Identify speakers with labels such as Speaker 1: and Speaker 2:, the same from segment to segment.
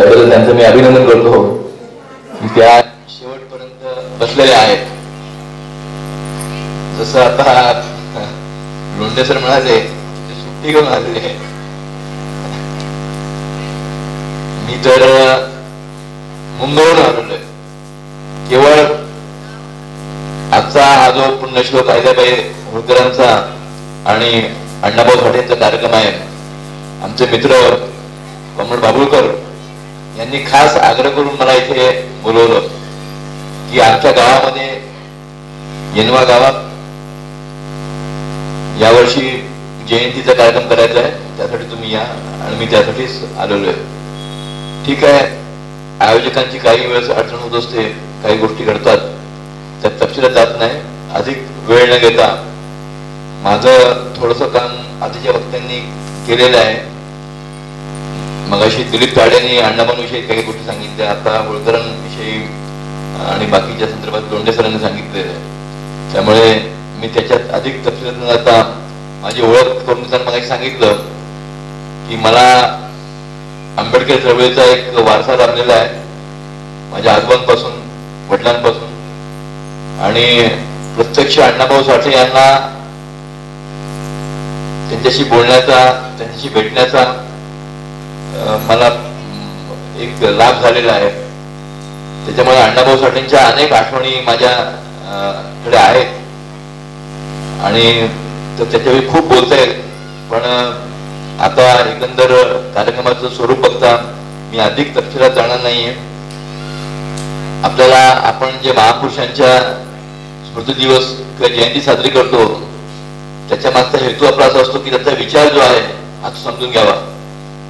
Speaker 1: त्याबद्दल त्यांचं मी अभिनंदन करतो की त्या शेवटपर्यंत बसलेल्या आहेत. जसं आता लोंढे सर म्हणाले ते सुट्टी घेऊन आलेले आहे. मी तर मुंबईवरून आलेलो आहे. केवळ आजचा हा जो पुण्यश्लोक अहिल्याबाई होळकरांचा आणि अण्णाभाऊ साठेंचा कार्यक्रम आहे, आमचे मित्र कॉम्रेड बाबुळकर यांनी खास आग्रह करून मला इथे बोलवलं की आमच्या गावामध्ये येनवा गावात यावर्षी जयंतीचा कार्यक्रम करायचा आहे, त्यासाठी तुम्ही या. आणि मी त्यासाठीच आलेलो आहे. ठीक आहे, आयोजकांची काही वेळेस अडचण होत असते, काही गोष्टी घडतात, त्यात तपशिलात जात नाही. अधिक वेळ न घेता माझं थोडंसं काम आधीच्या वक्त्यांनी केलेलं आहे. मगाशी दिलीप ताडेंनी अण्णाभाऊंविषयी काही गोष्टी सांगितल्या, आता होळकरांविषयी आणि बाकीच्या संदर्भात लोंढे सरांनी सांगितले. त्यामुळे मी त्याच्यात अधिक तपशिलात न जाता माझी ओळख करून देताना मगाशी सांगितलं की मला आंबेडकर चळवळीचा एक वारसा लाभलेला आहे माझ्या आजोबांपासून, वडिलांपासून. आणि प्रत्यक्ष अण्णाभाऊ साठे यांना त्यांच्याशी बोलण्याचा, त्यांच्याशी भेटण्याचा मला एक लाभ झालेला आहे. त्याच्यामुळे अण्णाभाऊ साठेंच्या अनेक आठवणी माझ्याकडे आहेत आणि त्याच्यावर खूप बोलता येईल. पण आता एकंदर कार्यक्रमाचं स्वरूप बघता मी अधिक तपशिलात जाणार नाहीये. आपल्याला आपण जे महापुरुषांच्या स्मृती दिवस किंवा जयंती साजरी करतो त्याच्या मागचा हेतू आपला असा असतो की त्याचा विचार जो आहे हा समजून घ्यावा.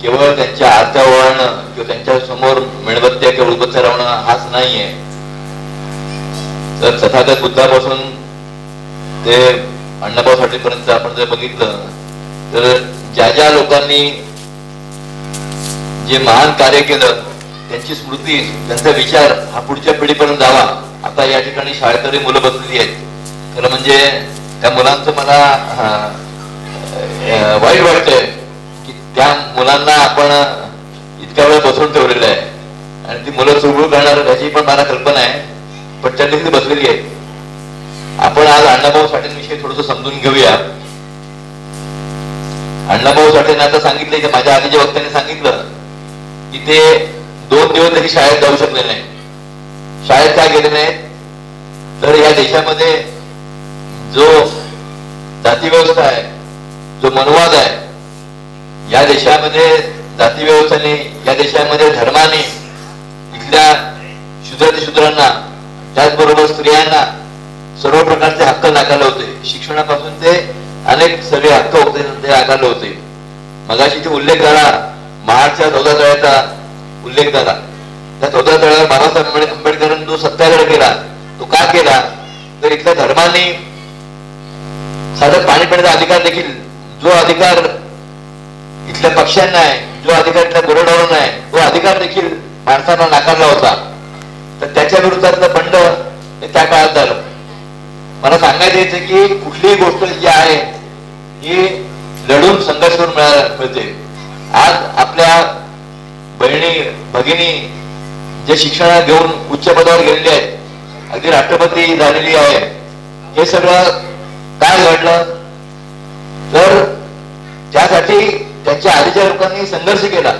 Speaker 1: केवळ त्यांच्या आरत्या ओवाळणं किंवा त्यांच्या समोर मेणबत्त्या किंवा उदबत्त्या लावणं हाच नाहीये. तर तथागत बुद्धापासून ते अण्णाभाऊ साठेपर्यंत आपण जर बघितलं तर ज्या ज्या लोकांनी जे महान कार्य केलं त्यांची स्मृती, त्यांचा विचार हा पुढच्या पिढीपर्यंत जावा. आता या ठिकाणी शाळेतरी मुलं बसलेली आहेत. खरं म्हणजे त्या मुलांचं मला वाईट वाटतंय की त्या मुलांना आपण इतक्या वेळ बसवून ठेवलेलं आहे आणि ती मुलं सुरू करणार याची पण मला कल्पना आहे, पण त्यांनी तिथे बसलेली आहेत. आपण आज अण्णाभाऊ साठेंविषयी थोडस समजून घेऊया. अण्णाभाऊ साठेंना आता सांगितलं की माझ्या आधीच्या वक्त्यांनी सांगितलं की ते 2 दिवस तरी शाळेत जाऊ शकले नाही. शाळेत का गेले नाहीत तर या देशामध्ये जो जाती व्यवस्था आहे, जो मनवाद आहे, या देशामध्ये जाती व्यवस्थेने, या देशामध्ये धर्माने इथल्या शूद्रांना त्याचबरोबर स्त्रियांना सर्व प्रकारचे हक्क नाकारले होते. शिक्षणापासून ते अनेक सगळे हक्क होते ते नाकारले होते. मगाशी इथे उल्लेख झाला महाडच्या 14 तळ्याचा उल्लेख झाला. त्या 14 तळ्यावर बाबासाहेब आंबेडकरांनी जो सत्याग्रह केला तो का केला तर इथल्या धर्माने साधं पाणी पिण्याचा अधिकार देखील, जो अधिकार इथल्या पक्ष्यांना आहे, जो अधिकार इथल्या गुरढोरांना आहे, तो अधिकार देखील माणसांना नाकारला होता. तर त्याच्या विरोधातलं बंड त्या काळात झालं. मला सांगायचं यायचं की कुठलीही गोष्ट जी आहे ही लढून संघर्ष करून मिळते. आज आपल्या बहिणी भगिनी जे शिक्षण घेऊन उच्च पदावर गेलेले आहेत, अगदी राष्ट्रपती झालेली आहे, हे सगळं काय घडलं तर त्यासाठी त्यांच्या आधीच्या लोकांनी संघर्ष केला.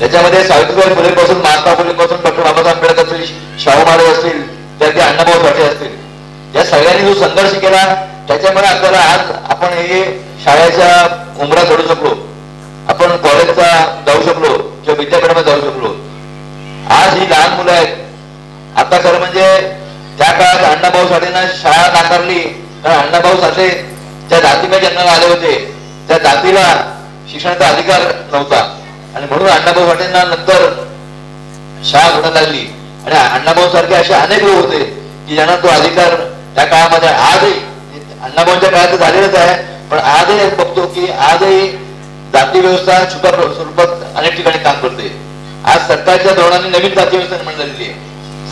Speaker 1: त्याच्यामध्ये सावित्रीबाई फुले पासून, महात्मा फुले पासून, डॉक्टर बाबासाहेब आंबेडकर असतील, शाहू महाराज असतील, त्या अण्णाभाऊ साठे असतील, या सगळ्यांनी जो संघर्ष केला त्याच्यामुळे आपल्याला आज आपण हे शाळेच्या उमरा चढू शकलो, आपण कॉलेजचा जाऊ शकलो किंवा विद्यापीठामध्ये जाऊ शकलो. आज ही लहान मुलं आहेत. आता खरं म्हणजे त्या काळात अण्णाभाऊ साठेंना शाळा नाकारली कारण अण्णाभाऊ साठे त्या जातीमध्ये जन्माला आले होते, त्या जातीला शिक्षणाचा अधिकार नव्हता आणि म्हणून अण्णाभाऊ साठेंना नंतर शाळा घडत लागली. आणि अण्णाभाऊ सारखे असे अनेक लोक होते की ज्यांना तो अधिकार त्या काळामध्ये, आजही अण्णाभाऊंच्या काळात झालेलंच आहे, पण आजही बघतो की आजही जाती व्यवस्था छुप्या स्वरूपात अनेक ठिकाणी काम करते. आज सरकारच्या धोरणाने नवीन जाती व्यवस्था निर्माण झालेली आहे.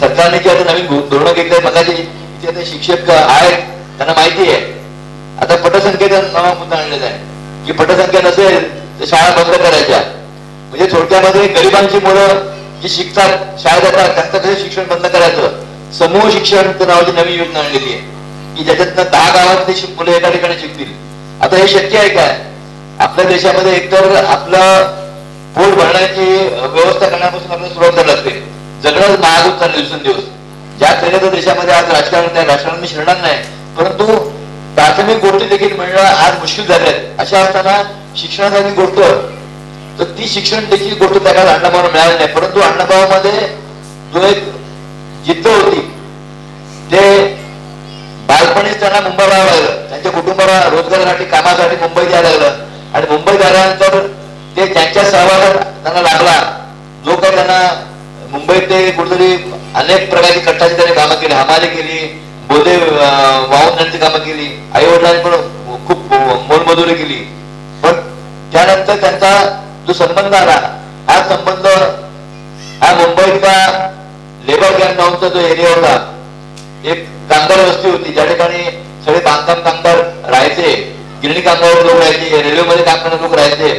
Speaker 1: सरकारने जे आता नवीन धोरणं घेतले, मगाशी इथे ते शिक्षक आहेत त्यांना माहिती आहे. आता पटसंख्येचा नवा मुद्दा आणलेला आहे की पटसंख्या नसेल तर शाळा बंद करायच्या. म्हणजे थोडक्यामध्ये गरिबांची मुलं जी शिकतात शाळेत जातात त्यांचं कसं शिक्षण बंद करायचं, समूह शिक्षण नावाची नवी योजना आणलेली आहे की ज्याच्यातनं 10 गावातली मुलं एका ठिकाणी शिकतील. आता हे शक्य आहे काय? आपल्या देशामध्ये एकतर आपलं पोट भरण्याची व्यवस्था करण्यापासून आपल्याला सुरुवात करावी लागते. जगणं महाग होत चाललं दिवसेंदिवस. ज्या तऱ्हेच्या देशामध्ये आज राजकारण नाही, राजकारण मी शिरणार नाही, परंतु प्राथमिक गोष्टी देखील मिळणं आज मुश्किल झाले आहेत. अशा असताना शिक्षणासाठी गोष्ट तर ती शिक्षण देखील गोष्ट त्या काळात अण्णाभाऊला मिळाली नाही. परंतु अण्णाभाऊमध्ये जो एक जिद्द होती ते बालपणीच त्यांना मुंबई राहावं लागलं. त्यांच्या कुटुंबाला रोजगारासाठी कामासाठी मुंबईत यायला लागलं आणि मुंबईत आल्यानंतर ते ज्यांच्या सहवासात त्यांना लागला, जो काही त्यांना मुंबईत ते कुठेतरी अनेक प्रकारची कष्टाची त्याने कामं केली, हमाली केली, बोधे वाहून त्यांची कामं केली, आई वडिलांनी पण खूप मोलमजुरी केली. पण त्यानंतर त्यांचा जो संबंध आला, हा संबंध हा मुंबईतला लेबर कॅम्प नावाचा जो एरिया होता, एक कामगार वस्ती होती ज्या ठिकाणी सगळे बांधकाम कामगार राहायचे, गिरणी कामगार लोक राहायचे, रेल्वेमध्ये काम करणारे लोक राहायचे.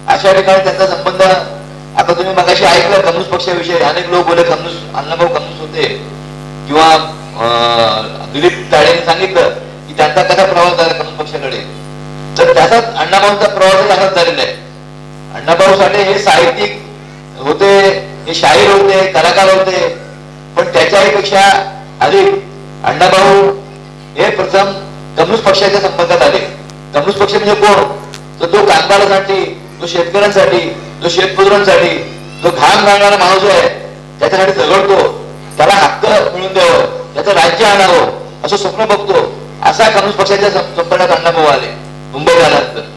Speaker 1: अशा ठिकाणी त्यांचा संबंध. आता तुम्ही मगाशी ऐकलं कम्युनिस्ट पक्षाविषयी, अनेक लोक बोले कम्युनिस्ट अण्णाभाऊ कम्युनिस्ट होते किंवा दिलीप ताडेंनी सांगितलं की त्यांचा कसा प्रवास झाला कम्युनिस्ट पक्षाकडे. तर त्याचाच अण्णाभाऊंचा प्रवास असाच झालेला आहे. अण्णाभाऊ साठे हे साहित्यिक होते, हे शाहीर होते, कलाकार होते, पण त्याच्याही पेक्षा अधिक अण्णाभाऊ हे प्रथम कम्युनिस्ट पक्षाच्या संपर्कात आले. कम्युनिस्ट पक्ष म्हणजे कोण? तर तो कामगारांसाठी, तो शेतकऱ्यांसाठी, जो शेतमजुरांसाठी, जो घाम गाळणारा माणूस आहे त्याच्यासाठी झगडतो, त्याला हक्क मिळून द्यावं, त्याचं राज्य आणावं असं स्वप्न बघतो. असा कम्युनिस्ट पक्षाच्या संपर्कात अण्णाभाऊ आले मुंबईत आल्यानंतर.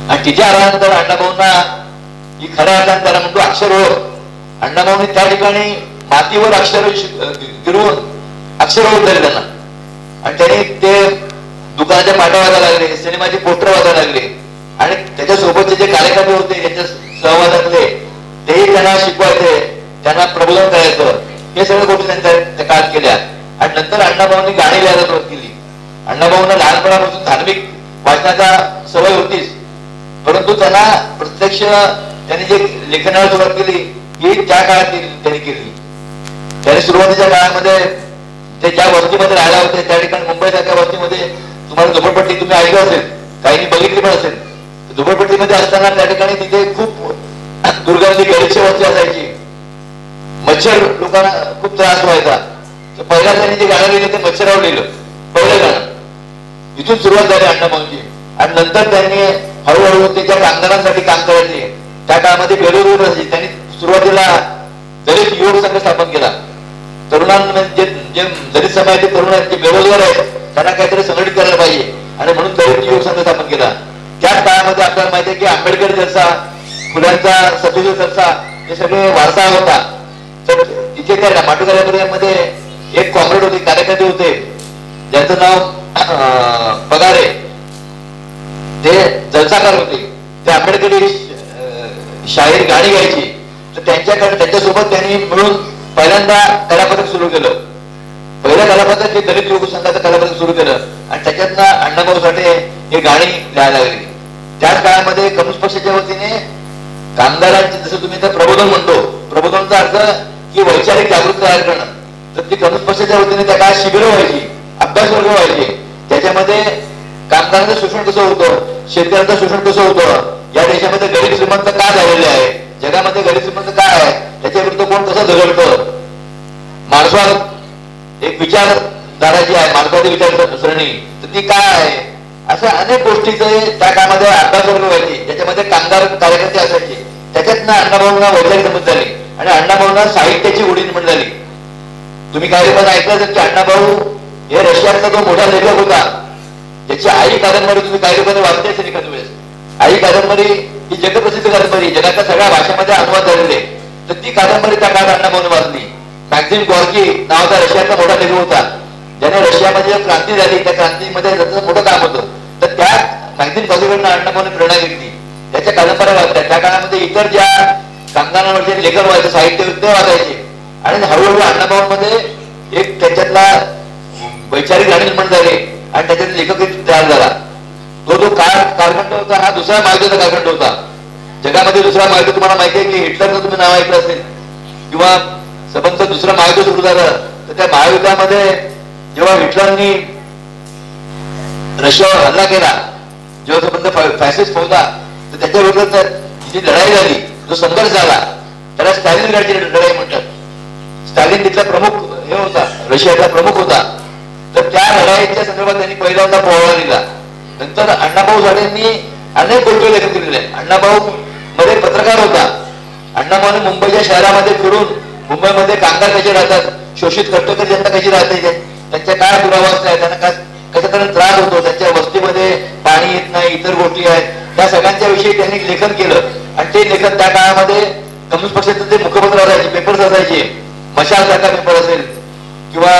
Speaker 1: आणि तिथे आल्यानंतर अण्णाभाऊंना ही खऱ्या अर्थाने त्याला म्हणतो अक्षर ओळख. अण्णाभाऊंनी त्या ठिकाणी मातीवर अक्षर गिरवून अक्षर ओळख झाली त्यांना. आणि त्यांनी ते दुकानाच्या पाट्या वाजायला लागले, सिनेमाचे पोस्टर वाजायला लागले आणि त्याच्यासोबतचे जे कार्यकर्ते होते ज्यांच्या सहवासातले तेही त्यांना शिकवायचे, त्यांना प्रबोधन करायचं. हे सगळ्या गोष्टी त्यांच्या काळात केल्या. आणि नंतर अण्णाभाऊंनी गाणी लिहायला सुरुवात केली. अण्णाभाऊंना लहानपणापासून धार्मिक वाचनाचा सवय होतीच, परंतु त्यांना प्रत्यक्ष त्यांनी जे लेखनाला सुरुवात केली ही त्या काळात त्यांनी केली. त्यांनी सुरुवातीच्या काळामध्ये ते ज्या वस्तीमध्ये राहायला होते त्या ठिकाणी मुंबईसारख्या वस्तीमध्ये तुम्हाला झोपडपट्टी तुम्ही ऐकलं असेल, काहींनी बघितली पण असेल. झोपडपट्टीमध्ये असताना त्या ठिकाणी तिथे खूप दुर्गंधी गरीबची वस्ती असायची, मच्छर लोकांना खूप त्रास व्हायचा. तर पहिला त्यांनी जे गाणं लिहिलं ते मच्छरावर लिहिलं, पहिलं गाणं. इथून सुरुवात झाली अण्णाभाऊंची. आणि नंतर त्यांनी हळूहळू त्याच्या कामगारांसाठी काम करायचे. त्या काळामध्ये बेरोजगारी, त्यांनी सुरुवातीला दलित युवक संघ स्थापन केला. तरुणांमध्ये जे दलित समाजाचे तरुण आहेत, जे बेरोजगार आहेत, त्यांना काहीतरी संघटित करायला पाहिजे आणि म्हणून दलित युवक संघ स्थापन केला. त्याच काळामध्ये आपल्याला माहिती आहे की आंबेडकर चर्चा, फुल्यांचा सत्यशोध चर्चा हे सगळे वारसा होता. तर तिथे त्या माटुकाऱ्यामध्ये एक कॉम्रेड होते, कार्यकर्ते होते ज्यांचं नाव पगारे. ते जलसाकार होते, ते आंबेडकरी शाहीर गाणी गायची. तर त्यांच्यासोबत त्यांनी मिळून पहिल्यांदा कलापथक सुरू केलं. पहिलं कलापथक हे दलित युवक संघाचं कलापथक सुरू केलं आणि त्याच्यातनं अण्णाभाऊ साठे हे गाणी लिहायला लागली. त्याच काळामध्ये कम्युनिस्ट पक्षाच्या वतीने कामगारांचे, जसं तुम्ही तर प्रबोधन म्हणतो, प्रबोधनाचा अर्थ की वैचारिक जागृती तयार करणं. तर ती कम्युनिस्ट पक्षाच्या वतीने त्या काळात शिबिरं व्हायची, अभ्यास वर्ग व्हायचे. त्याच्यामध्ये कामगारांचं शोषण कसं होतं, शेतकऱ्यांचं शोषण कसं होतं, या देशामध्ये गरीब श्रीमंत का झालेले आहे, जगामध्ये गरीब श्रीमंत काय आहे, त्याच्या विरुद्ध कोण कसं झगडतं, मार्क्सवाद एक विचारधारा जी आहे, मार्क्सवादी विचारसरणी तर ती काय आहे, अशा अनेक गोष्टीचे त्या काळामध्ये अभ्यास वर्ग व्हायचे, ज्याच्यामध्ये कामगार कार्यकर्ते असायचे. त्याच्यातनं अण्णाभाऊंना वैचारिक समज झाली आणि अण्णाभाऊंना साहित्याची उडी निर्माण झाली. तुम्ही काही पण ऐकलं असेल की अण्णाभाऊ हे रशियातला जो मोठा लेखक होता, ज्याची आई कादंबरी तुम्ही काही लोकांनी वाचली असेल एखाद्या वेळेस. आई कादंबरी ही जगप्रसिद्ध कादंबरी, जगाच्या सगळ्या भाषेमध्ये अनुवाद झालेले. तर ती कादंबरी त्या काळात अण्णाभाऊने वाचली. मॅक्झिम गॉर्की नावाचा रशियाचा मोठा लेखक होता, ज्याने रशियामध्ये क्रांती झाली, त्या क्रांतीमध्ये त्याचं मोठं काम होतं. तर त्या मॅक्झिम गॉर्कीकडनं अण्णाभाऊने प्रेरणा घेतली, त्याच्या कादंबऱ्या वाचल्या. त्या काळामध्ये इतर ज्या कामगारांवरचे लेखन व्हायचे, साहित्य ते वाचायचे आणि हळूहळू अण्णाभाऊंमध्ये एक त्याच्यातला वैचारिक गाणी निर्माण झाले आणि त्याच्यात लेखक तयार झाला. तो जो कालखंड होता हा दुसरा महायुद्धाचा कालखंड होता. जगामध्ये दुसरा महायुद्ध तुम्हाला माहिती आहे की हिटलरचं तुम्ही नाव ऐकलं असेल, किंवा सबंधचं दुसरं महायुद्ध सुरू झालं, तर त्या महायुद्धामध्ये जेव्हा हिटलरनी रशियावर हल्ला केला, जेव्हा सबंध फॅसिस्ट होता, तर त्याच्या विरोधात जी लढाई झाली, जो संघर्ष झाला, त्याला स्टॅलिनग्राडची लढाई म्हणतात. स्टॅलिन तिथला प्रमुख हे होता, रशियाचा प्रमुख होता. तर त्या लढाईच्या संदर्भात त्यांनी पहिल्यांदा पोवाडा दिला. नंतर अण्णाभाऊ साठेंनी अनेक गोष्टी लेखन केलेले आहे. अण्णाभाऊ मध्ये पत्रकार होता. अण्णाभाऊने मुंबईच्या शहरामध्ये फिरून मुंबईमध्ये कामगार कसे राहतात, शोषित कष्टकरी जनता कशी राहते, त्यांच्या काय दुरावस्था आहे, त्यांना कशा तऱ्हेने त्रास होतो, त्यांच्या वस्तीमध्ये पाणी येत नाही, इतर गोष्टी आहेत, त्या सगळ्यांच्या विषयी त्यांनी लेखन केलं. आणि ते लेखन त्या काळामध्ये कम्युनिस्ट पक्षाचे जे मुखपत्र असायचे, पेपर्स असायचे, मशाल सारखा पेपर असेल किंवा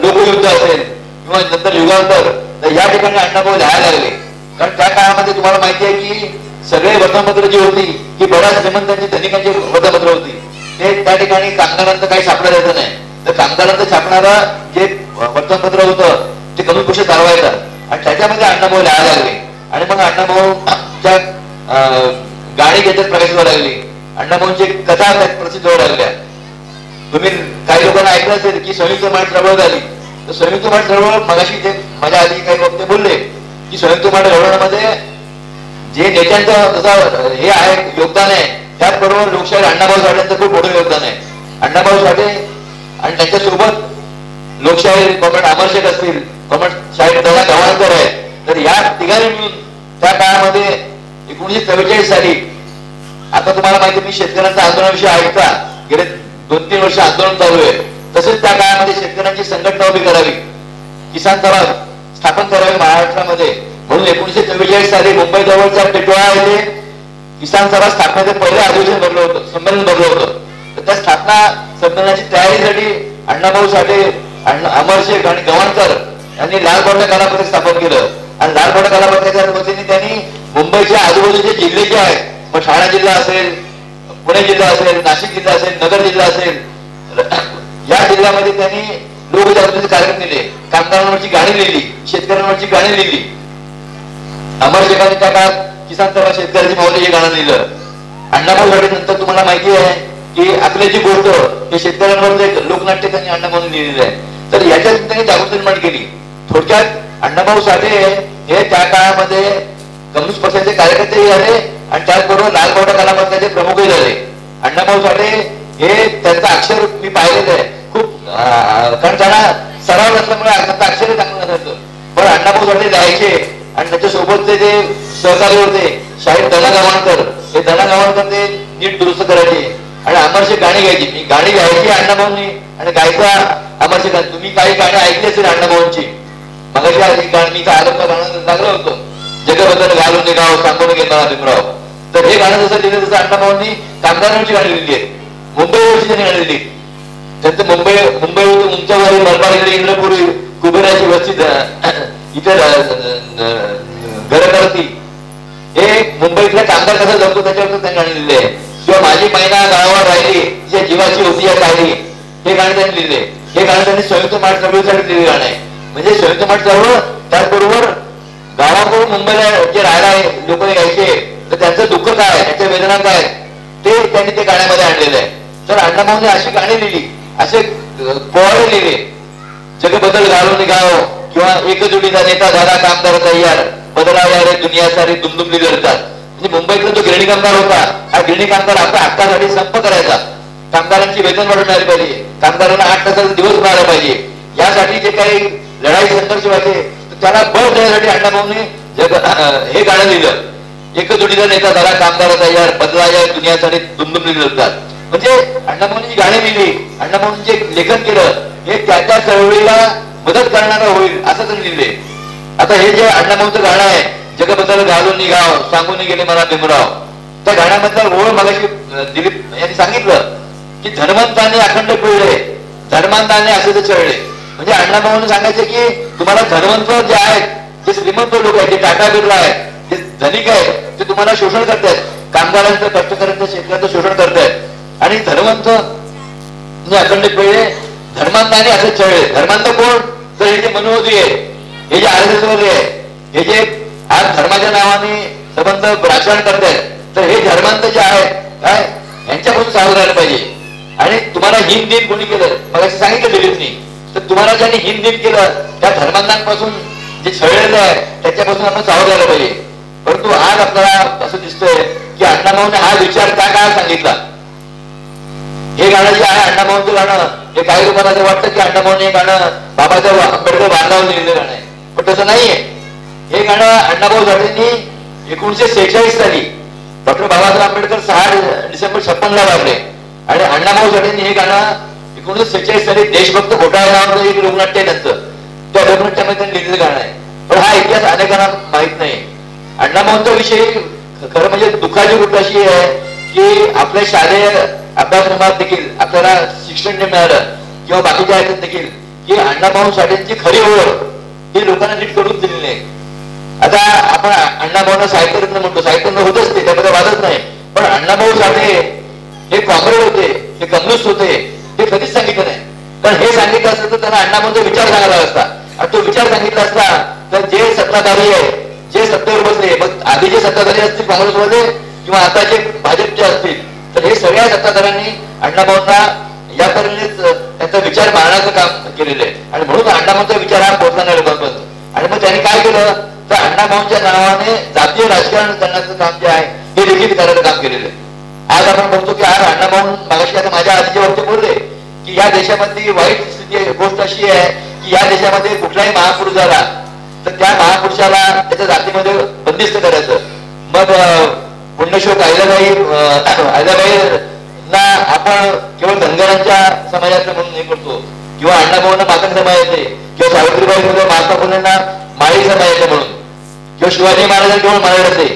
Speaker 1: लोकयुद्ध असेल किंवा नंतर युगांतर, तर या ठिकाणी अण्णाभाऊ लिहायला लागले. कारण त्या काळामध्ये तुम्हाला माहिती आहे की सगळे वर्तमानपत्र जी होती ही बऱ्याच श्रीमंतांची धनिकांची वर्तमानपत्र होती. ते त्या ठिकाणी कामगारांचं काही छापलं जायचं नाही. तर कामगारांचं छापणारं जे वर्तमानपत्र होतं ते कम्युनिस्ट पक्ष चालवायचं आणि त्याच्यामध्ये अण्णाभाऊ लिहायला लागले. आणि मग अण्णाभाऊच्या गाणी त्याच्यात प्रकाशित व्हायला लागली. अण्णाभाऊंची कथा त्यात प्रसिद्ध व्हायला लागल्या. तुम्ही काही लोकांना ऐकलं असेल की संयुक्त महाराष्ट्र चळवळ झाली. तर संयुक्त महाराष्ट्र चळवळ मगाशी ते माझ्या आधी काही लोक ते बोलले की संयुक्त महाराष्ट्र चळवळामध्ये जे नेत्यांचं जसं हे आहे योगदान आहे, त्याचबरोबर लोकशाहीर अण्णाभाऊ साठेंचं खूप मोठं योगदान आहे. अण्णाभाऊ साठे आणि त्यांच्यासोबत लोकशाहीर कॉम्रेड अमर शेख असतील, कॉम्रेड शाहीर दादा गव्हाणकर आहे. तर या तिघांनी मिळून त्या काळामध्ये 1944 साली, आता तुम्हाला माहिती मी शेतकऱ्यांच्या आंदोलनाविषयी ऐकता गेले 2-3 वर्ष आंदोलन चालू आहे. तसेच त्या काळामध्ये शेतकऱ्यांची संघटना उभी करावी, किसान सभा स्थापन करावी महाराष्ट्रामध्ये, म्हणून 1944 साली मुंबई जवळच्या टिटवाळा येथे किसान सभा स्थापनेचे पहिले अधिवेशन भरलं होतं, संमेलन भरलं होतं. तर त्या स्थापना संमेलनाची तयारीसाठी अण्णाभाऊ साठे, अमर शेख आणि गव्हाणकर यांनी लालबावटा कलापथक स्थापन केलं. आणि लालबावटा कलापथकाच्या वतीने त्यांनी मुंबईच्या आजूबाजूचे जिल्हे जे आहेत, मग ठाणे जिल्हा असेल, पुणे जिल्हा असेल, नाशिक जिल्हा असेल, नगर जिल्हा असेल, या जिल्ह्यामध्ये त्यांनी लोकजागृतीचे कार्यक्रम दिले, कामगारांवरची गाणी लिहिली, शेतकऱ्यांवरची गाणी लिहिली. अमर शेखांनी त्या काळात किसान सभा शेतकऱ्याची माऊली हे गाणं लिहिलं. अण्णाभाऊ साठे नंतर तुम्हाला माहिती आहे की आपल्याची गोष्ट हे शेतकऱ्यांवर लोकनाट्य त्यांनी अण्णाभाऊंनी लिहिलेलं आहे. तर याच्यात त्यांनी जागृती निर्माण केली. थोडक्यात अण्णाभाऊ साठे हे त्या काळामध्ये कम्युनिस्ट पक्षाचे कार्यकर्तेही झाले आणि त्याचबरोबर लालबावटा कलापथकाचे प्रमुखही झाले. अण्णाभाऊ साठे हे त्यांचं अक्षर मी पाहिलेलं आहे खूप, कारण त्यांना सराव नसल्यामुळे त्यांचं अक्षर चांगलं नसायचं. पण अण्णाभाऊ साठे लिहायचे आणि त्याच्यासोबतचे जे सहकारी होते शाहीर दादा गव्हाणकर, हे दादा गव्हाणकर ते नीट दुरुस्त करायचे आणि अमर शेख गाणी गायची. मी गाणी गायची अण्णाभाऊंनी आणि गायचा अमर शेख. तुम्ही काही गाणी ऐकली असेल अण्णाभाऊंची, मगाशी आधी गाणी आलं गाणं लागलं होतं, जगबद्दल घालून निघाव सांगून घेणार भीमराव. तर हे गाणं जसं लिहिलं तसं अण्णाभाऊंनी कामगारांची गाणी लिहिली आहे, मुंबईवरची त्यांनी गाणी लिहिली. त्यांचं मुंबई उंचावरील मलबार इंद्रपुरी कुबेराची वस्ती इथे घर करती, हे मुंबईतल्या कामगार कसं जगतो त्याच्यावर त्यांनी गाणी लिहिले आहे. किंवा माझी महिना गावावर राहिली जे जीवाची होती या कायली, हे गाणं त्यांनी लिहिले. हे गाणं त्यांनी संयुक्त महाराष्ट्र चळवळीसाठी लिहिलेले गाणं आहे. म्हणजे संयुक्त महाराष्ट्र चळवळ त्याचबरोबर गावाकडून मुंबईला जे राहायला लोक यायचे, तर त्यांचं दुःख काय, त्यांच्या वेदना काय, ते त्यांनी ते गाण्यामध्ये आणलेलं आहे. तर अण्णाभाऊंनी अशी गाणी लिहिली, असे पोवाडे लिहिले, जगबदल घालून निघाव किंवा एकजुटीचा नेता झाला कामगार तयार, बदलावा रे दुनिया सारी दुमदुमली लढतात. म्हणजे मुंबईतला जो गिरणी कामगार होता, हा गिरणी कामगार आपल्या हक्कासाठी संप करायचा. कामगारांची वेतन वाढ मिळाली पाहिजे, कामगारांना 8 तासाचा दिवस मिळाला पाहिजे, यासाठी जे काही लढाई संघर्ष व्हायचे त्याला बळ देण्यासाठी अण्णाभाऊंनी हे गाणं लिहिलं, एकजुटीचा नेता झाला कामगार तयार, बदलावा दुनियासाठी दुमदुमली लढतात. म्हणजे अण्णाभाऊंनी जी गाणी लिहिली, अण्णाभाऊंनी जे लेखन केलं, हे त्या चळवळीला मदत करणारं होईल असं त्यांनी लिहिले. आता हे जे अण्णाभाऊंचं गाणं आहे, जगबद्दल घालून निघाव सांगून गेले मला भीमराव, त्या गाण्यामधला ओळ मगाशी दिलीप यांनी सांगितलं की धर्मंताने अखंड पिळले, धर्मांताने असे ते चळले. म्हणजे अण्णाभाऊंनी सांगायचे की तुम्हाला धर्मंत जे आहेत, जे श्रीमंत लोक आहेत, जे टाटा बिर्ला आहेत, जे धनिक आहेत, ते तुम्हाला शोषण करतायत, कामगारांचं कष्टकऱ्यांचं शेतकऱ्यांचं शोषण करतायत. आणि धर्मंत अखंड पिळले, धर्मांताने असे चळले. धर्मांत कोण? तर हे जे मनोवादी आहे, हे जे RSS वाले आहे, हे जे आज धर्माच्या नावाने संबंध राजकारण करतायत, तर हे धर्मांत जे आहे काय यांच्यापासून सावध राहायला पाहिजे. आणि तुम्हाला हिंद दिन कोणी केलं मग असं सांगितलं दिलीपनी, तर तुम्हाला ज्यांनी हिंद दिन केलं त्या धर्मांतांपासून जे छळलेलं आहे त्याच्यापासून आपण सावध राहायला पाहिजे. परंतु आज आपल्याला असं दिसतंय की अण्णाभाऊने हा विचार त्या काळात सांगितला. हे गाणं जे आहे अण्णाभाऊंचं गाणं, हे काही लोकांना असं वाटतं की अण्णाभाऊने हे गाणं बाबासाहेब आंबेडकर बांधावर लिहिलेलं गाणं आहे, पण तसं नाहीये. हे गाणं अण्णाभाऊ साठेंनी 1946 साली डॉक्टर बाबासाहेब आंबेडकर 6 डिसेंबर 56 वारले आणि अण्णाभाऊ साठेंनी हे गाणं 1946 साली देशभक्त घोटाळा नावाचं एक लोकनाट्य त्यांचं, त्या लोकनाट्यामध्ये त्यांनी लिहिलेलं गाणं आहे. पण हा इतिहास अनेकांना माहित नाही. अण्णाभाऊंचा विषय खरं म्हणजे दुःखाची गोष्ट अशी आहे की आपल्या शालेय अभ्यासक्रमात देखील आपल्याला शिक्षण नाही मिळालं किंवा बाकीच्या ह्याच्यात देखील की अण्णाभाऊ साठेंची खरी ओळख ही लोकांना नीट करून दिलेली नाही. आता आपण अण्णाभाऊंना साहित्यरत्न म्हणतो, साहित्यरत्न होतच ते, त्यामध्ये वादच नाही. पण अण्णाभाऊ साठे हे कॉम्रेड होते, हे कम्युनिस्ट होते, हे कधीच सांगितलं नाही. कारण हे सांगितलं असतं तर त्यांना अण्णाभाऊंचा विचार सांगायला असता, आणि तो विचार सांगितला असता तर जे सत्ताधारी आहे, जे सत्तेवर बसले, मग आधी जे सत्ताधारी असतील काँग्रेसमध्ये किंवा आता जे भाजपचे असतील, तर हे सगळ्या सत्ताधाऱ्यांनी अण्णाभाऊंना या तऱ्हेनेच त्यांचा विचार मांडण्याचं काम केलेलं आहे. आणि म्हणून अण्णाभाऊंचा विचार हा पोहोचला नाही लोकांपर्यंत. आणि मग त्यांनी काय केलं तर अण्णाभाऊंच्या नावाने जातीय राजकारण करण्याचं काम जे आहे हे देखील करायचं काम केलेलं आहे. आज आपण बघतो की आज अण्णाभाऊ मागाशी आता माझ्या आधीचे वक्ते बोलले की या देशामधली वाईट स्थिती गोष्ट अशी आहे की या देशामध्ये कुठलाही महापुरुष झाला तर त्या महापुरुषाला त्याच्या जातीमध्ये बंदिस्त करायचं. मग पुण्यश्लोक अहिल्याबाईंना आपण केवळ धनगरांच्या समाजाचं म्हणून हे करतो, किंवा अण्णाभाऊंना मातंग समाजाचे, किंवा सावित्रीबाई फुले महात्मा फुलेंना माळी समाजाचे म्हणून, किंवा शिवाजी महाराजांना केवळ मराठाचे.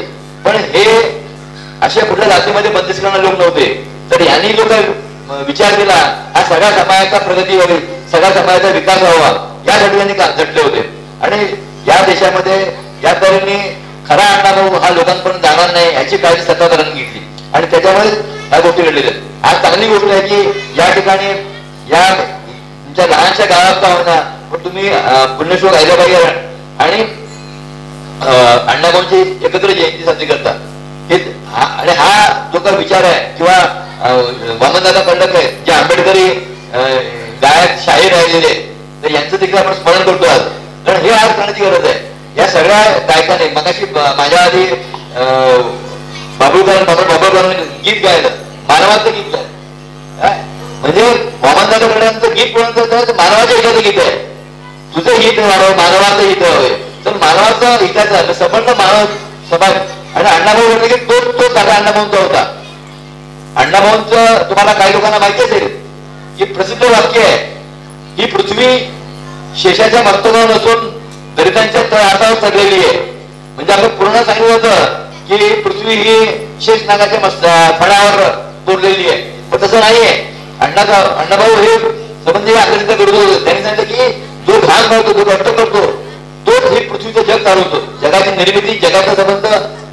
Speaker 1: पण हे अशा कुठल्या जातीमध्ये बंदिस्त करणारे लोक नव्हते. तर यांनी जो काही विचार केला हा सगळ्या समाजाचा प्रगती व्हावी, सगळ्या समाजाचा विकास व्हावा यासाठी त्यांनी झटले होते. आणि या देशामध्ये या तऱ्हेने खरा अण्णाभाऊ हा लोकांपर्यंत जाणार नाही याची काळजी सत्ताधाऱ्यांनी घेतली आणि त्याच्यामुळे ह्या गोष्टी घडलेल्या आहेत. आज चांगली गोष्ट आहे की या ठिकाणी या तुमच्या लहानशा गावात का होता पण तुम्ही पुण्यश्लोक अहिल्याबाई आणि अण्णाभाऊंची एकत्र जयंती साजरी करता. हे आणि हा जो काही विचार आहे किंवा वामनदादा पंडित आहे जे आंबेडकरी गायक शाहीर राहिलेले तर यांचं देखील आपण स्मरण करतो आज. कारण हे आज करण्याची गरज आहे. या सगळ्या गायकाने मगाशी माझ्या आधी बाबुळकरांनी गीत गायलं, मानवाचं गीत गायलं. म्हणजे वामनदादांचं गीत कोणाचं मानवाच्या हिताचं गीत आहे. तुझं हित व्हावं, मानवाचं हित व्हावे, तर मानवाचं हिताचं संबंध मानव समाज. आणि अण्णाभाऊ म्हणले की तो जागा अण्णाभाऊंचा होता. अण्णाभाऊंचं तुम्हाला काही लोकांना माहिती असेल की प्रसिद्ध वाक्य आहे, ही पृथ्वी शेषाच्या मस्तकावर नसून दरिद्रांच्या तळहातावर चढलेली आहे. म्हणजे आपण पूर्ण सांगितलं होतं की पृथ्वी ही शेष नागाच्या फळावर तोडलेली आहे, पण तसं नाहीये. अण्णाभाऊ हे संबंधी आकर्षित करत होते. त्यांनी सांगितलं की जो घाम करतो, जो कष्ट करतो, तोच हे पृथ्वीचं जग चालवतो. जगाची निर्मिती, जगाचा संबंध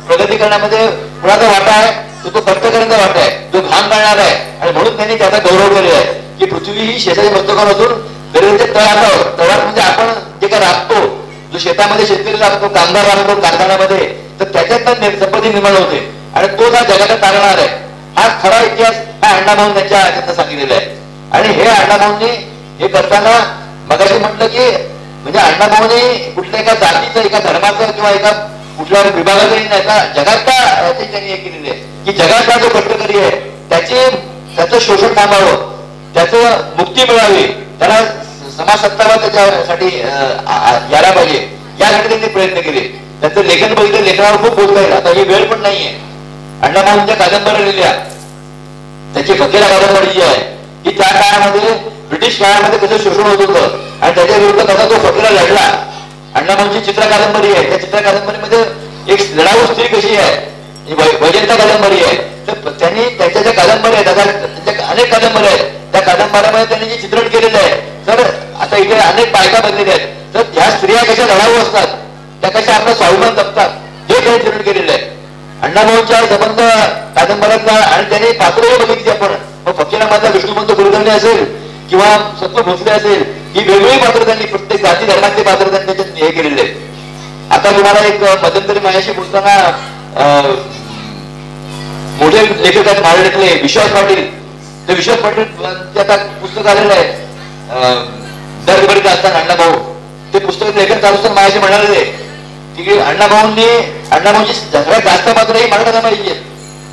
Speaker 1: प्रगती करण्यामध्ये कुणाचा वाटा आहे तो कष्ट करण्याचा वाटा आहे, जो घाम काढणार आहे. आणि म्हणून त्यांनी त्याचा गौरव केलेला आहे की पृथ्वी ही शेताच्या मस्तकावर असून दरिद्रांच्या तळहातावर. तळहात म्हणजे आपण जे काय राबतो, जो शेतामध्ये शेतकरी राबतो, कामगार राबतो कारखान्यामध्ये, तर त्याच्यात संपत्ती निर्माण होते आणि तो हा जगाला तारणार आहे. हा खरा इतिहास हा अण्णाभाऊ त्यांच्या ह्याच्यात सांगितलेला आहे. आणि हे अण्णाभाऊंनी हे करताना मगाशी म्हटलं की म्हणजे अण्णाभाऊने कुठल्या एका जातीचं, एका धर्माचं किंवा एका कुठल्या विभागाचं एका जगातला त्यांनी हे केलेले आहे की जगातला जो कष्टकरी आहे त्याचं शोषण थांबावं, त्याचं मुक्ती मिळावी, त्याला समाज सत्तावा त्याच्यासाठी यायला पाहिजे यासाठी त्यांनी प्रयत्न केले. त्यांचं लेखन बघितलं, लेखनावर खूप बोलता येईल. आता ही वेळ पण नाहीये. अण्णाभाऊंच्या कादंबऱ्या लिहिल्या, त्याची फकीरा कादंबरी जी आहे ही त्या काळामध्ये ब्रिटिश काळामध्ये कसं शोषण होत होतं आणि त्याच्या विरुद्ध कसा तो फकीरा लढला. अण्णाभाऊंची चित्र कादंबरी आहे. त्या चित्र कादंबरीमध्ये एक लढाऊ स्त्री कशी आहे, वैजंता कादंबरी आहे. तर त्यांनी त्यांच्या ज्या कादंबऱ्या आहेत, त्यांच्या अनेक कादंबऱ्या आहेत, त्या कादंबऱ्यामध्ये त्यांनी जे चित्रण केलेलं आहे, तर आता इथे अनेक बायका बनलेल्या आहेत, तर त्या स्त्रिया कशा लढाऊ असतात, त्या कशा आपला स्वाभिमान जपतात, हे त्यांनी चित्रण केलेलं आहे. अण्णाभाऊंच्या संबंध कादंबऱ्यातला. आणि त्यांनी पात्रही बघितली आपण, मग फकीरामधला विष्णुपंत कुलकर्णी असेल किंवा सत्व भोसले असेल, ही वेगवेगळी पात्र त्यांनी प्रत्येक जाती धर्मातले पात्र त्यांनी त्याच्यात हे केलेले आहेत. आता तुम्हाला एक मध्यंतरी माझ्याशी बोलताना मोठे लेखक आहेत महाराष्ट्रातले विश्वास पाटील. ते विश्वास पाटील आता पुस्तक आलेलं आहे दरबरीत असताना अण्णाभाऊ. ते पुस्तक लेखन चालू असताना माझ्याशी म्हणाले की अण्णाभाऊंची सगळ्यात जास्त पात्र ही मराठा पाहिजे.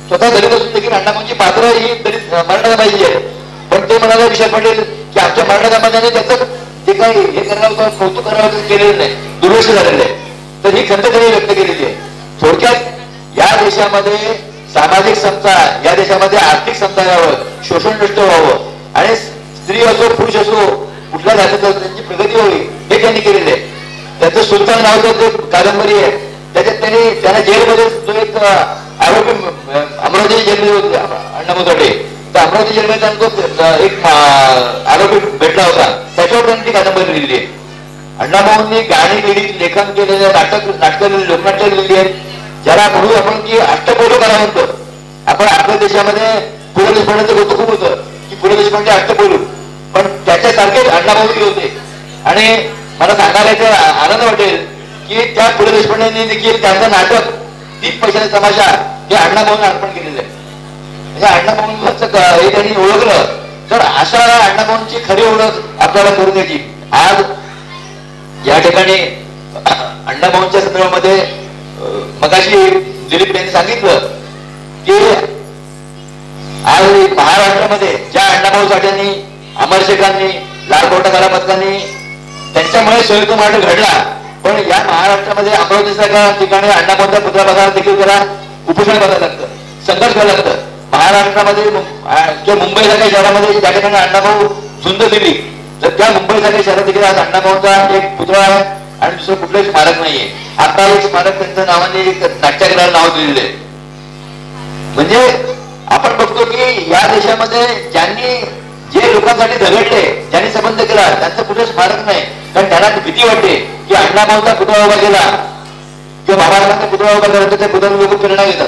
Speaker 1: स्वतः दलित असून देखील अण्णाभाऊंची पात्र ही दलित मराठा पाहिजे. पण ते म्हणाले विश्वास पाटील की आमच्या मराठा समाजाने त्याचं जे काही हे करायला होतं कौतुक करायला होतं केलेलं नाही, दुर्लक्ष झालेलं आहे. तर ही खंत त्यांनी व्यक्त केलेली आहे. थोडक्यात या देशामध्ये सामाजिक समता, या देशामध्ये आर्थिक समता यावं, शोषण नष्ट व्हावं आणि स्त्री असो पुरुष असो कुठल्या जातीचं त्यांची प्रगती व्हावी हे त्यांनी केलेलं आहे. त्याचं सुलतान नावाचं जे कादंबरी आहे त्याच्यात त्यांना जेलमध्ये जो एक आरोपी अमरावती जेलमध्ये होते अण्णाभाऊ साठे, तर अमरावती जेलमध्ये त्यांना एक आरोपी भेटला होता, त्याच्यावर त्यांनी ती कादंबरी लिहिली आहे. अण्णाभाऊंनी गाणी लिहिली, लेखन केलेले, नाटकं लिहिली, लोकनाट्य लिहिली आहेत, ज्याला म्हणू आपण की अष्टपैलू करा म्हणतो. आपण आपल्या देशामध्ये पु ल देशपांडेचं गोष्ट खूप होतं की पु ल देशपांडे अष्टपैलू, पण त्याच्यासारखेच अण्णाभाऊ होते. आणि मला सांगायला आनंद वाटेल की त्या पु ल देशपांडेंनी देखील त्यांचं नाटक 30 पैशाचा तमाशा हे अण्णाभाऊंना अर्पण केलेलं आहे. म्हणजे अण्णाभाऊंचं हे त्यांनी ओळखलं तर अशा अण्णाभाऊंची खरी ओळख आपल्याला करून द्यायची. आज या ठिकाणी अण्णाभाऊंच्या संदर्भामध्ये मगाशी दिलीप यांनी सांगितलं की आज महाराष्ट्रामध्ये ज्या अण्णाभाऊ साठ्यांनी, अमर शेखांनी, लाल कोटा पथकांनी त्यांच्यामुळे संयुक्त महाराष्ट्र घडला, पण या महाराष्ट्रामध्ये अमरावतीसारख्या ठिकाणी अण्णाभाऊंचा पुतळा बघायला देखील त्याला उपोषण करायला लागतं, संघर्ष करायला लागतं. महाराष्ट्रामध्ये किंवा मुंबईसारख्या शहरामध्ये ज्या ठिकाणी अण्णाभाऊ झुंज दिली, तर त्या मुंबईसारख्या शहरात देखील आज अण्णाभाऊंचा एक पुतळा आहे आणि दुसरं कुठलंही स्मारक नाहीये. आता एक स्मारक त्यांच्या नावाने एक नाट्यगृहाला नाव दिलेलं आहे. म्हणजे आपण बघतो की या देशामध्ये ज्यांनी जे लोकांसाठी झगडले, ज्यांनी संबंध केला, त्यांचं कुठे स्मारक नाही. कारण त्यांना भीती वाटते की अण्णाभाऊंचा पुतळा उभा केला किंवा बाबासाहेबांचा पुतळा उभा केला तर त्या पुतळ्याला लोक प्रेरणा घेतात.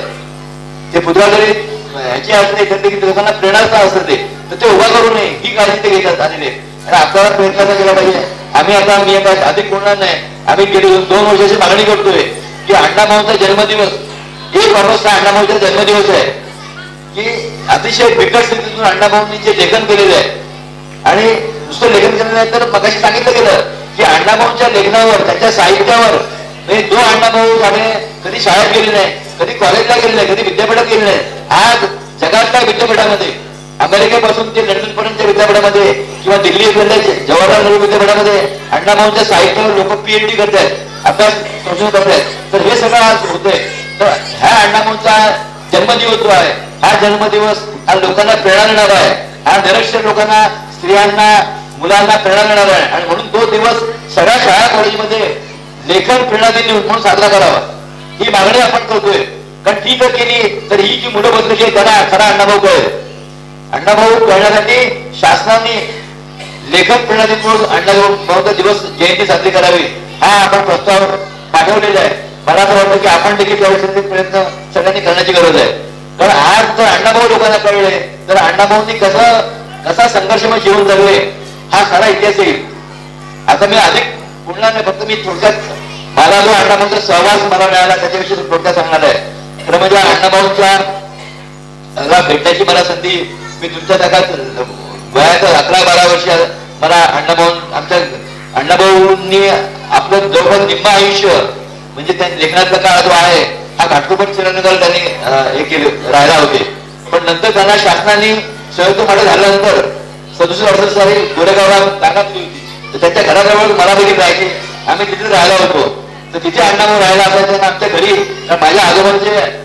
Speaker 1: ते पुतळा जरी ह्याची असते एखादी लोकांना प्रेरणा असते तर ते उभा करू नये ही काळजी ते घेतात आलेले. आणि आपल्याला प्रयत्न केला पाहिजे. मी आता अधिक बोलणार नाही. आम्ही गेली 2 वर्षाची मागणी करतोय की अण्णाभाऊंचा जन्मदिवस 1 ऑगस्टचा अण्णाभाऊंचा जन्मदिवस आहे की अतिशय बिकट स्थितीतून अण्णाभाऊंनी जे लेखन केलेलं आहे आणि नुसतं लेखन केलं नाही तर मगाशी सांगितलं गेलं की अण्णाभाऊंच्या लेखनावर, त्यांच्या साहित्यावर जो अण्णाभाऊ साठे कधी शाळेत गेले नाही, कधी कॉलेजला गेले नाही, कधी विद्यापीठात गेले नाही, आज जगातल्या विद्यापीठामध्ये अमेरिकेपासून ते लंडन पर्यंतच्या विद्यापीठामध्ये किंवा दिल्ली जवाहरलाल नेहरू विद्यापीठामध्ये अण्णाभाऊंच्या साहित्यावर लोक PhD करतायत, अभ्यास संशोधन करतायत. तर हे सगळं आज होतंय. तर ह्या अण्णाभाऊंचा जन्मदिवस जो आहे, हा जन्मदिवस हा लोकांना प्रेरणा देणार आहे. हा निरक्षर लोकांना, स्त्रियांना, मुलांना प्रेरणा देणार आहे. आणि म्हणून तो दिवस सगळ्या शाळा कॉलेजमध्ये लेखन प्रेरणा दिन म्हणून साजरा करावा ही मागणी आपण करतोय. कारण ती जर केली तर ही जी मुलं बदलली त्यांना खरा अण्णाभाऊ कळेल. अण्णाभाऊ कळण्यासाठी शासनाने लेखन प्रेरणा दिन म्हणून अण्णाभाऊंचा दिवस जयंती साजरी करावी हा आपण प्रस्ताव पाठवलेला आहे. मला असं वाटतं की आपण देखील त्यावेळेस प्रयत्न सगळ्यांनी करण्याची गरज आहे. कारण आज जर अण्णाभाऊ लोकांना कळले तर अण्णाभाऊंनी कसा संघर्षमय जीवन जगले हा खरा इतिहास येईल. आता मी अधिक बोलणार नाही, फक्त मी थोडक्यात मला जो अण्णाभाऊंचा सहवास मला मिळाला त्याच्याविषयी थोडक्यात सांगणार आहे. तर म्हणजे अण्णाभाऊंच्या भेटण्याची मला संधी, मी तुमच्या जगात वयाचं 11-12 वर्ष मला आमच्या अण्णाभाऊंनी आपलं जवळपास निम्म आयुष्य म्हणजे त्या लेखनातला काळ जो आहे हा घाटकोपर श्रीनगर त्यांनी हे केले राहायला होते. पण नंतर त्यांना शासनाने संयुक्त महाराष्ट्र झाल्यानंतर 67-68 साली गोरेगावला जागा दिली होती. तर त्यांच्या घराजवळ मला देखील राहायचे, आम्ही तिथे राहायला होतो. तर तिथे अण्णाभाऊ राहायला असायचे आमच्या घरी. माझ्या आजोबांचे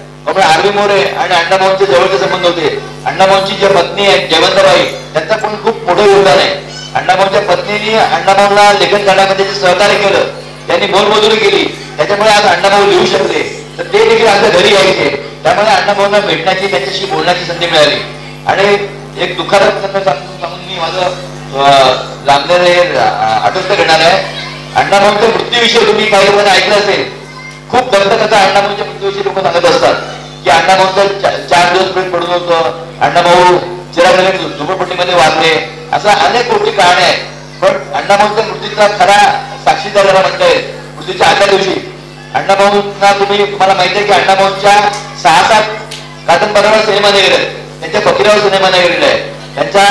Speaker 1: आरवी मोरे आणि अण्णाभाऊंचे जवळचे संबंध होते. अण्णाभाऊंची जी पत्नी आहे जयवंतबाई, त्यांचा पण खूप मोठं योगदान आहे. अण्णाभाऊंच्या पत्नीने अण्णाभाऊंना लेखन करण्यामध्ये सहकार्य केलं, त्यांनी मोलमजुरी केली, त्याच्यामुळे आज अण्णाभाऊ लिहू शकले. तर ते देखील आमच्या घरी यायचे. त्यामुळे अण्णाभाऊंना भेटण्याची, त्यांच्याशी बोलण्याची संधी मिळाली. आणि एक दुःखाचं सांगून मी माझं लांबलेलं आठवत घेणार आहे. अण्णाभाऊंच्या मृत्यूविषयी तुम्ही काही लोकांनी ऐकलं असेल, खूप दंतकथा अण्णाभाऊंच्या मृत्यूविषयी लोक सांगत असतात की अण्णाभाऊंचं 4 दिवस पेट पडून होतं, अण्णाभाऊ चिरागणे झोपडपट्टीमध्ये वारले, असा अनेक गोष्टी कहाण्या आहेत. पण अण्णाभाऊंच्या मृत्यूचा खरा साक्षीदार म्हणताय मृत्यूच्या 8व्या दिवशी अण्णाभाऊंना तुम्हाला माहिती आहे की अण्णाभाऊंच्या 6-7 कादंबऱ्यावर सिनेमा निघाले, त्यांच्या फकीरावर सिनेमा निघालेला आहे, त्यांचा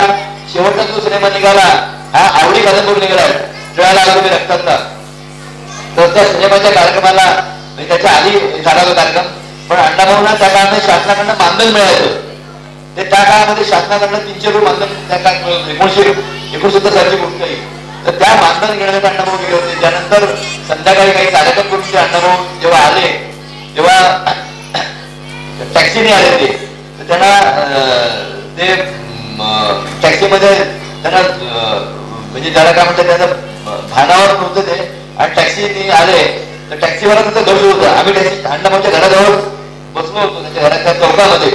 Speaker 1: शेवटचा जो सिनेमा निघाला हा आवडी कादंबरी निघाला टिळाला तुम्ही रक्ताचा. तर त्या सिनेमाच्या कार्यक्रमाला त्याच्या आधी झाला तो कार्यक्रम, पण अण्णाभाऊंना त्या काळामध्ये शासनाकडनं मानधन मिळायचं. ते त्या काळामध्ये शासनाकडनं 300 रुपये मानधन त्या काळात मिळत 1969 सालची गोष्ट आहे. तर त्या मानधन घेण्यासाठी अण्णाभाऊ गेले होते. त्यानंतर संध्याकाळी काही कार्यक्रम करून ते अण्णाभाऊ जेव्हा आले तेव्हा टॅक्सीने आले ते, तर त्यांना ते टॅक्सीमध्ये त्यांना म्हणजे ज्याला काय म्हणतात त्याचं भानावर नव्हतं ते, आणि टॅक्सीने आले तर टॅक्सीवाला त्यांचं घर होतं. आम्ही टॅक्सी अण्णाभाऊच्या घराजवळ बसलो होतो, त्यांच्या घराच्या चौकामध्ये,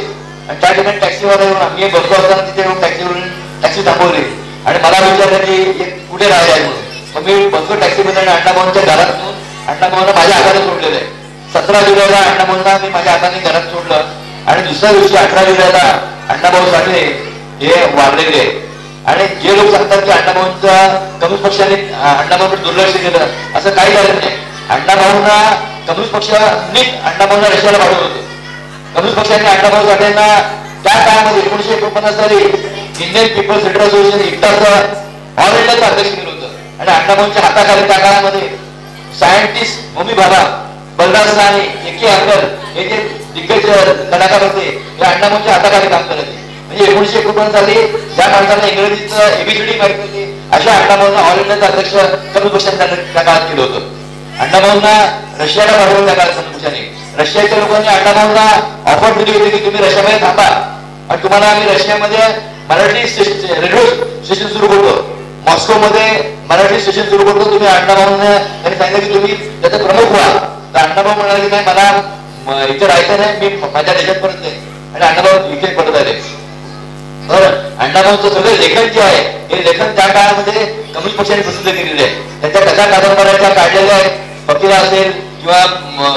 Speaker 1: आणि त्या ठिकाणी टॅक्सीवाला येऊन आम्ही बसलो असताना तिथे येऊन टॅक्सीवरून टॅक्सी थांबवली आणि मला विचारलं की कुठे राहायला आहे म्हणून. मग मी बसलो टॅक्सीमध्ये आणि अण्णाभाऊंच्या घरात येऊन अण्णाभाऊंना माझ्या हाताने सोडलेलं आहे. 17 जुलैला अण्णाभाऊंना मी माझ्या हाताने घरात सोडलं आणि दुसऱ्या दिवशी 18 जुलैला अण्णाभाऊ साठे हे वारलेले. आणि जे लोक सांगतात की अण्णाभाऊंचा कम्युनिस्ट पक्षाने अण्णाभाऊंकडे दुर्लक्ष केलं, असं काही झालं नाही. अण्णाभाऊंना कम्युनिस्ट पक्षाने अण्णाभाऊंना रशियाला पाठवलं होतं. कम्युनिस्ट पक्षाने अण्णाभाऊ साठेंना त्या काळामध्ये 1949 साली इंडियन पीपल्स लिडर असोसिएशन इफ्तारचं ऑल इंडियाचं अध्यक्ष केलं होतं. आणि अण्णाभाऊंच्या हाताखाली त्या काळामध्ये सायंटिस्ट होमी भाभा, बलराज साने, एके अंकल हे जे दिग्गज कलाकार होते हे अण्णाभाऊंच्या हाताखाली काम करत. म्हणजे 1949 साली ज्या माणसाला इंग्रजीचं एबीसीडी माहिती होती अशा अण्णाभाऊंना ऑल इंडियाचं अध्यक्ष कम्युनिस्ट पक्षाने त्या काळात केलं होतं. अण्णाभाऊंना रशियाला पाठवलं त्या काळात कम्युनिस्ट पक्षाने. रशियाच्या लोकांनी अण्णाभाऊंना ऑफर दिली होती की तुम्ही रशियामध्ये थांबा आणि तुम्हाला आम्ही रशियामध्ये मराठी रेडिओ स्टेशन सुरू करतो, मॉस्कोमध्ये मराठी स्टेशन सुरू करतो. तुम्ही अण्णाभाऊंना त्यांनी सांगितलं की तुम्ही त्याचे प्रमुख व्हा. तर अण्णाभाऊ म्हणाले की नाही, मला इथे राहायचं नाही, मी माझ्या देशात परत नाही. आणि अण्णाभाऊ इथे परत आले. तर अण्णाभाऊंचं सगळं लेखन जे आहे हे लेखन त्या काळामध्ये कम्युनिस्ट पक्षाने प्रसिद्ध केलेले आहे. त्यांच्या कथा कादंबऱ्या काढलेल्या आहेत, फकीरा असेल किंवा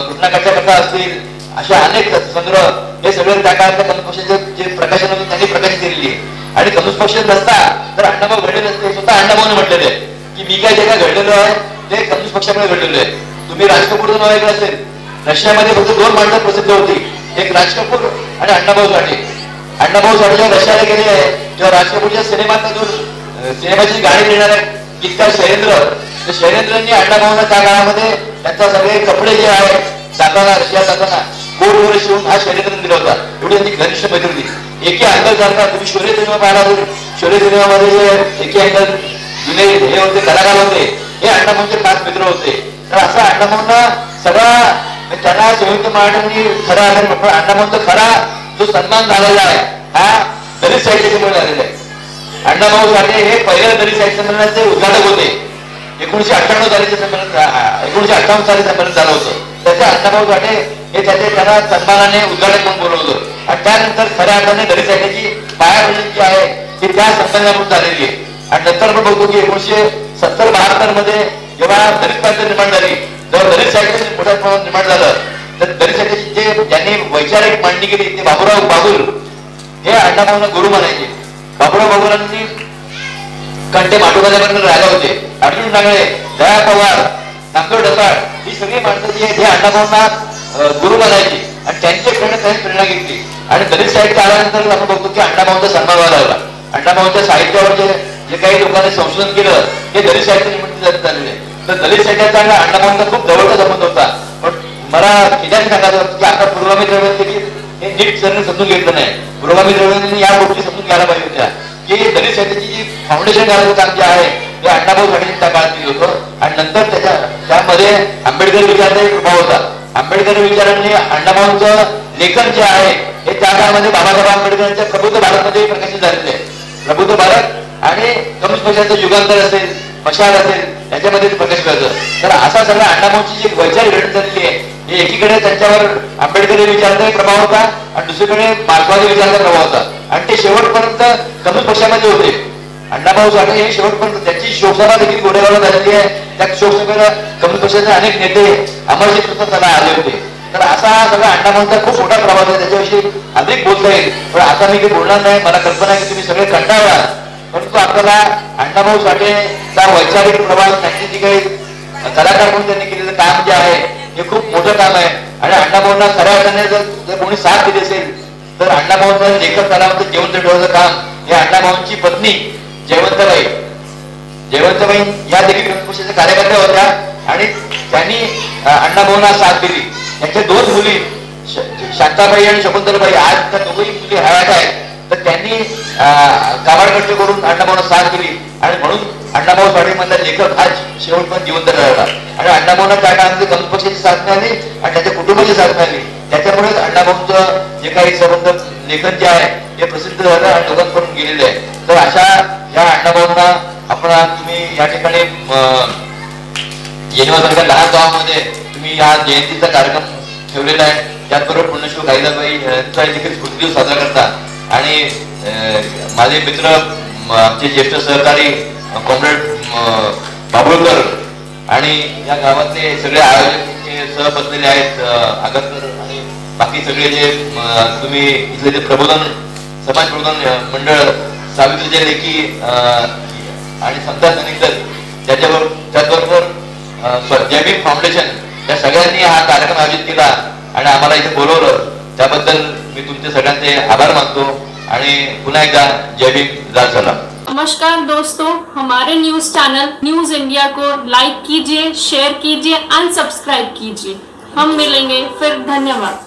Speaker 1: कृष्णाकाठच्या कथा असतील, अशा अनेक संग्रह हे सगळे त्या काळातल्या कम्युनिस्ट पक्षाचे जे प्रकाशन होते त्यांनी प्रकाशित केलेली आहे. आणि कम्युनिस्ट पक्ष नसता तर अण्णाभाऊ घडले नसते. स्वतः अण्णाभाऊने म्हटलेले आहे की मी काय जे काय घडलेलं आहे ते कम्युनिस्ट पक्षामुळे घडलेलं आहे. तुम्ही राज कपूरचं नाव ऐकलं असेल, रशियामध्ये फक्त 2 माणसं प्रसिद्ध होती, एक राज कपूर आणि अण्णाभाऊ साठे. अण्णाभाऊ साठे जेव्हा रशियाला गेले आहे तेव्हा राज कपूरच्या सिनेमाची गाणी देणार आहे गीतकार शैलेंद्र, तर शैलेंद्रांनी अण्णाभाऊंना त्या काळामध्ये त्यांचा सगळे कपडे जे आहेत जाताना रशिया जाताना कोट वगैरे शिवून हा शैलेंद्रने दिला होता. एवढी त्यांची घनिष्ठ मैत्री होती. एके अंकल सारखा तुम्ही शोले सिनेमा पाहिला असेल, शोले सिनेमामध्ये जे एके अंकल जुने हे होते कलाकार होते हे अण्णाभाऊंचे खास मित्र होते. तर असा अण्णाभाऊंना सगळा त्यांना संयुक्त महाराष्ट्रांनी खरा अण्णाभाऊंचा खरा जो सन्मान झालेला आहे हा दलित साहित्यामुळे झालेला आहे. अण्णाभाऊ साठे हे पहिल्या दलित साहित्य संमेलनाचे उद्घाटक होते. 1958 साली संमेलन झालं होतं. त्याच्या अण्णाभाऊ साठे हे त्यांना सन्मानाने उद्घाटक म्हणून बोलवलं. आणि त्यानंतर खऱ्या अर्थाने दलित साहित्याची पायाभरणी जी आहे ती त्या संमेलनातून झालेली आहे. आणि नंतर आपण बघतो की 1970-72 मध्ये जेव्हा दलित पातळी निर्माण झाली, जेव्हा दलित साहित्य मोठ्या प्रमाणात निर्माण झालं, तर दलित साहित्याची जे ज्यांनी वैचारिक मांडणी केली ते बाबूराव बागुल हे अण्णाभाऊंना गुरु म्हणायचे. बाबूराव बागुलांनी कंटे माटोबाजापर्यंत राहिले होते. अर्जुन नांगळे, दया पवार, नामदेव ढसाळ ही सगळी माणसं जी आहेत हे अण्णाभाऊंना गुरु म्हणायची आणि त्यांच्याकडे त्यांनी प्रेरणा घेतली. आणि दलित साहित्य आल्यानंतर आपण बघतो की अण्णाभाऊंचा सन्मान व्हायला लागला. अण्णाभाऊंच्या साहित्यावर जे काही लोकांनी संशोधन केलं हे दलित साहित्य निमित्त झालेले. तर दलित साहित्याचा अण्णाभाऊंचा खूप जवळचा संबंध होता. पण मला किती सांगायचं होतं की आता पुरोगामी द्रव्य देखील हे नीट सरने समजून घेतलं नाही. पुरोगामी द्रव्यांनी या गोष्टी समजून घ्यायला पाहिजे होत्या की दलित साहित्याची जी फाउंडेशन घालायचं काम जे आहे ते अण्णाभाऊ साठे त्या काळात केलं होतं. आणि नंतर त्यामध्ये आंबेडकर विचाराचा प्रभाव होता. आंबेडकर विचारांनी अण्णाभाऊंचं लेखन जे आहे हे त्या काळामध्ये बाबासाहेब आंबेडकरांच्या प्रबुद्ध भारतमध्ये प्रकाशित झालेले आहे. प्रबुद्ध भारत आणि कम्युनिस्ट पक्षाचं युगांतर असेल, मशाल असेल याच्यामध्ये प्रकाशित करतं. तर असा सगळा अण्णाभाऊंची जी वैचारिक घडण झालेली आहे हे एकीकडे त्यांच्यावर आंबेडकरी विचाराचा प्रभाव होता आणि दुसरीकडे मार्क्सवादी विचाराचा प्रभाव होता. आणि ते शेवटपर्यंत कम्युनिस्ट पक्षामध्ये होते. अण्णाभाऊ साठे हे शेवटपर्यंत त्याची शोकसभा देखील गोरेगावला झालेली आहे. त्या शोकसभेला कम्युनिस्ट पक्षाचे अनेक नेते अमरजीत सुद्धा त्याला आले होते. तर असा सगळा अण्णाभाऊंचा खूप मोठा प्रभाव आहे. त्याच्याविषयी अधिक बोलता येईल पण आता मी काही बोलणार नाही. मला कल्पना आहे की तुम्ही सगळे कंटाळला, परंतु आपल्याला अण्णाभाऊ साठेचा वैचारिक प्रभाव त्यांची जी काही कलाकार म्हणून त्यांनी केलेलं काम जे आहे हे खूप मोठं काम आहे. आणि अण्णाभाऊंना खऱ्या अर्थाने जर कोणी साथ दिली असेल तर अण्णाभाऊंचं लेखक कलावंत जिवंत ठेवण्याचं काम हे अण्णाभाऊंची पत्नी जयवंतबाई या देखील विरोधी पक्षाच्या कार्यकर्त्या होत्या आणि त्यांनी अण्णाभाऊंना साथ दिली. त्यांच्या दोन मुली शांताबाई आणि शकुंतलाबाई आज त्या दोघही मुली हयात आहेत. तर त्यांनी काबाडकट्टी करून अण्णाभाऊंना साथ दिली आणि म्हणून अण्णाभाऊ साठे मधला लेखक आज शेवटपर्यंत जिवंत राहिला. आणि अण्णाभाऊंना त्या काळामध्ये काँग्रेस पक्षाची साथ मिळाली आणि त्यांच्या कुटुंबाची साथ मिळाली. त्याच्यामुळेच अण्णाभाऊंचं जे काही संबंध लेखन जे आहे ते प्रसिद्ध झालं आणि लोकांकडून गेलेले आहे. तर अशा या अण्णाभाऊंना आपण तुम्ही या ठिकाणी येणेवासारख्या लहान गावामध्ये तुम्ही या जयंतीचा कार्यक्रम ठेवलेला आहे. त्याचबरोबर पुण्यश्री कालिदाबाई यांचा देखील स्मृतिदिवस साजरा करता आणि माझे मित्र आमचे ज्येष्ठ सहकारी कॉम्रेड बाबुळकर आणि या गावातले सगळे आयोजक सह बसलेले आहेत आगरकर आणि बाकी सगळे जे तुम्ही इथले जे प्रबोधन समाज प्रबोधन मंडळ सावित्रीचे लेखी आणि समता सनिधर त्याचबरोबर जयभीम फाउंडेशन या सगळ्यांनी हा कार्यक्रम आयोजित केला आणि आम्हाला इथे बोलवलं. त्याबद्दल मी तुमचे सगळ्यांचे आभार मानतो आणि पुन्हा एकदा जय भीम, जय सलाम.
Speaker 2: नमस्कार दोस्तों, हमारे न्यूज चैनल न्यूज इंडिया को लाइक कीजिए, शेयर कीजिए, अनसब्सक्राइब कीजिए. हम मिलेंगे फिर. धन्यवाद.